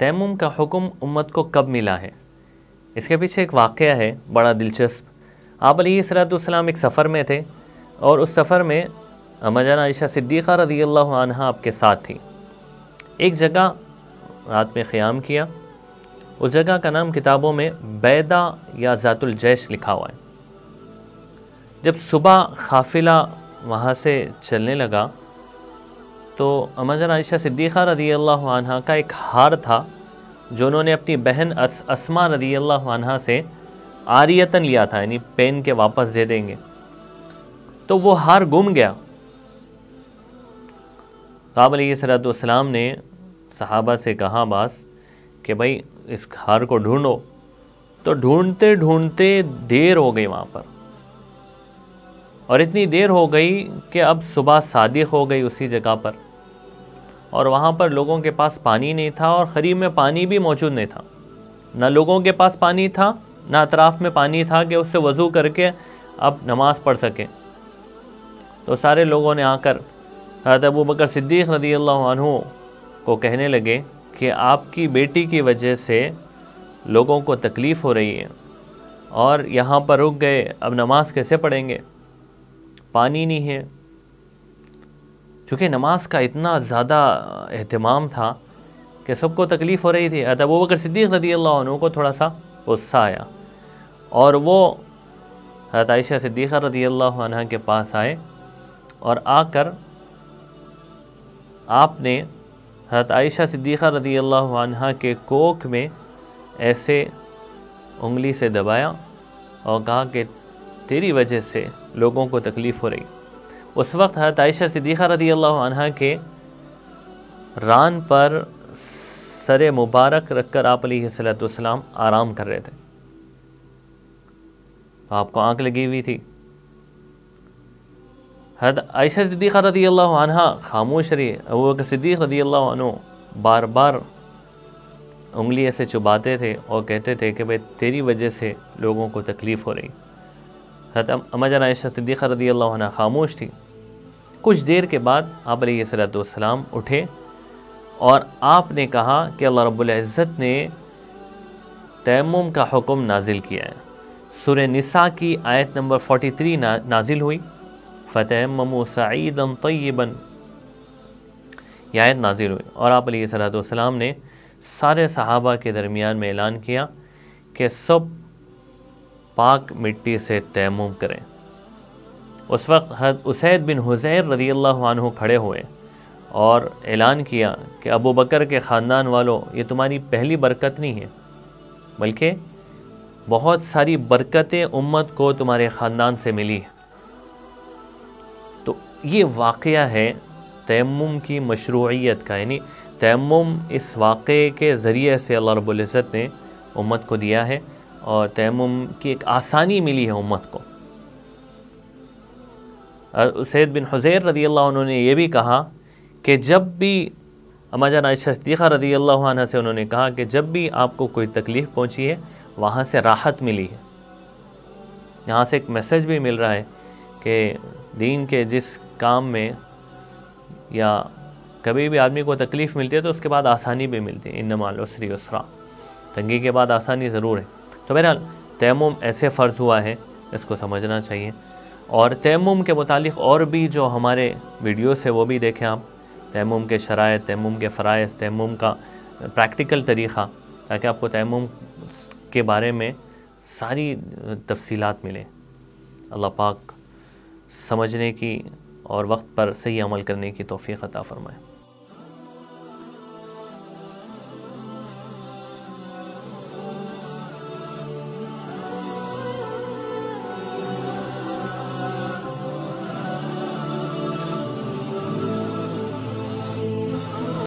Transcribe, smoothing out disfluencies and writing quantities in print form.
تیمم کا حکم امت کو کب ملا ہے؟ اس کے پیچھے ایک واقعہ ہے بڑا دلچسپ۔ آپ علیہ الصلوۃ والسلام ایک سفر میں تھے، اور اس سفر میں اما جان عائشہ صدیقہ رضی اللہ عنہا آپ کے ساتھ تھی۔ ایک جگہ رات میں قیام کیا، اس جگہ کا نام کتابوں میں بیدہ یا ذات الجیش لکھا ہوا ہے۔ جب صبح قافلہ وہاں سے چلنے لگا تو اما جان عائشہ صدیقہ رضی اللہ عنہا کا ایک ہار تھا جو انہوں نے اپنی بہن اسماء رضی اللہ عنہا سے عاریتاً لیا تھا، یعنی پہن کے واپس دے دیں گے، تو وہ ہار گم گیا۔ تو آپ علیہ الصلوۃ والسلام نے صحابہ سے کہا باز کہ بھائی اس ہار کو ڈھونڈو، تو ڈھونڈتے ڈھونڈتے دیر ہو گئی وہاں پر، اور اتنی دیر ہو گئی کہ اب صبح صادق ہو گئی اسی جگہ پر، اور وہاں پر لوگوں کے پاس پانی نہیں تھا، اور قریب میں پانی بھی موجود نہیں تھا۔ نہ لوگوں کے پاس پانی تھا، نہ اطراف میں پانی تھا کہ اس سے وضو کر کے اب نماز پڑھ سکیں۔ تو سارے لوگوں نے آ کر حضرت ابوبکر صدیق رضی اللہ عنہ کو کہنے لگے کہ آپ کی بیٹی کی وجہ سے لوگوں کو تکلیف ہو رہی ہے، اور یہاں پر رک گئے، اب نماز کیسے پڑھیں گے؟ پانی نہیں ہے۔ چونکہ نماز کا اتنا زیادہ اہتمام تھا کہ سب کو تکلیف ہو رہی تھی۔ حضرت ابوبکر صدیق رضی اللہ عنہ کو تھوڑا سا غصہ آیا، اور وہ حضرت عائشہ صدیقہ رضی اللہ عنہ کے پاس آئے، اور آ کر آپ نے حضرت عائشہ صدیقہ رضی اللہ عنہ کے کوکھ میں ایسے انگلی سے دبایا اور کہا کہ تیری وجہ سے لوگوں کو تکلیف ہو رہی۔ اس وقت حضرت عائشہ صدیقہ رضی اللہ عنہ کے ران پر سر مبارک رکھ کر آپ علیہ الصلوۃ والسلام آرام کر رہے تھے، تو آپ کو آنکھ لگی ہوئی تھی۔ حضرت عائشہ صدیقہ رضی اللہ عنہ خاموش رہی، ابوبکر صدیق رضی اللہ عنہ بار بار انگلی ایسے چباتے تھے اور کہتے تھے کہ بھئی تیری وجہ سے لوگوں کو تکلیف ہو رہی۔ حضرت اما جان عائشہ صدیقہ رضی اللہ عنہ خاموش تھی۔ کچھ دیر کے بعد آپ علیہ الصلوۃ والسلام اٹھے، اور آپ نے کہا کہ اللہ رب العزت نے تیمم کا حکم نازل کیا ہے۔ سورہ نساء کی آیت نمبر 43 نازل ہوئی، فَتَيَمَّمُوا صَعِيدًا طَيِّبًا، یہ آیت نازل ہوئی، اور آپ علیہ الصلوۃ والسلام نے سارے صحابہ کے درمیان میں اعلان کیا کہ سب پاک مٹی سے تیمم کریں۔ اس وقت حضرت اسید بن حضیر رضی اللہ عنہ کھڑے ہوئے اور اعلان کیا کہ ابو بکر کے خاندان والوں، یہ تمہاری پہلی برکت نہیں ہے، بلکہ بہت ساری برکتیں امت کو تمہارے خاندان سے ملی ہیں۔ تو یہ واقعہ ہے تیمم کی مشروعیت کا، یعنی تیمم اس واقعے کے ذریعے سے اللہ رب العزت نے امت کو دیا ہے، اور تیمم کی ایک آسانی ملی ہے امت کو۔ اسید بن حضیر رضی اللہ عنہ نے یہ بھی کہا کہ جب بھی اما جان عائشہ صدیقہ رضی اللہ عنہ سے انہوں نے کہا کہ جب بھی آپ کو کوئی تکلیف پہنچی ہے وہاں سے راحت ملی ہے۔ یہاں سے ایک میسج بھی مل رہا ہے کہ دین کے جس کام میں یا کبھی بھی آدمی کو تکلیف ملتی ہے تو اس کے بعد آسانی بھی ملتی ہے، ان مع العسر یسرا، تنگی کے بعد آسانی ضرور ہے۔ تو بہرحال تیمم ایسے فرض ہوا ہے، اس کو سمجھنا چاہیے۔ اور تیمم کے متعلق اور بھی جو ہمارے ویڈیوز ہے وہ بھی دیکھیں آپ، تیمم کے شرائط، تیمم کے فرائض، تیمم کا پریکٹیکل طریقہ، تاکہ آپ کو تیمم کے بارے میں ساری تفصیلات ملیں۔ اللہ پاک سمجھنے کی اور وقت پر صحیح عمل کرنے کی توفیق عطا فرمائے۔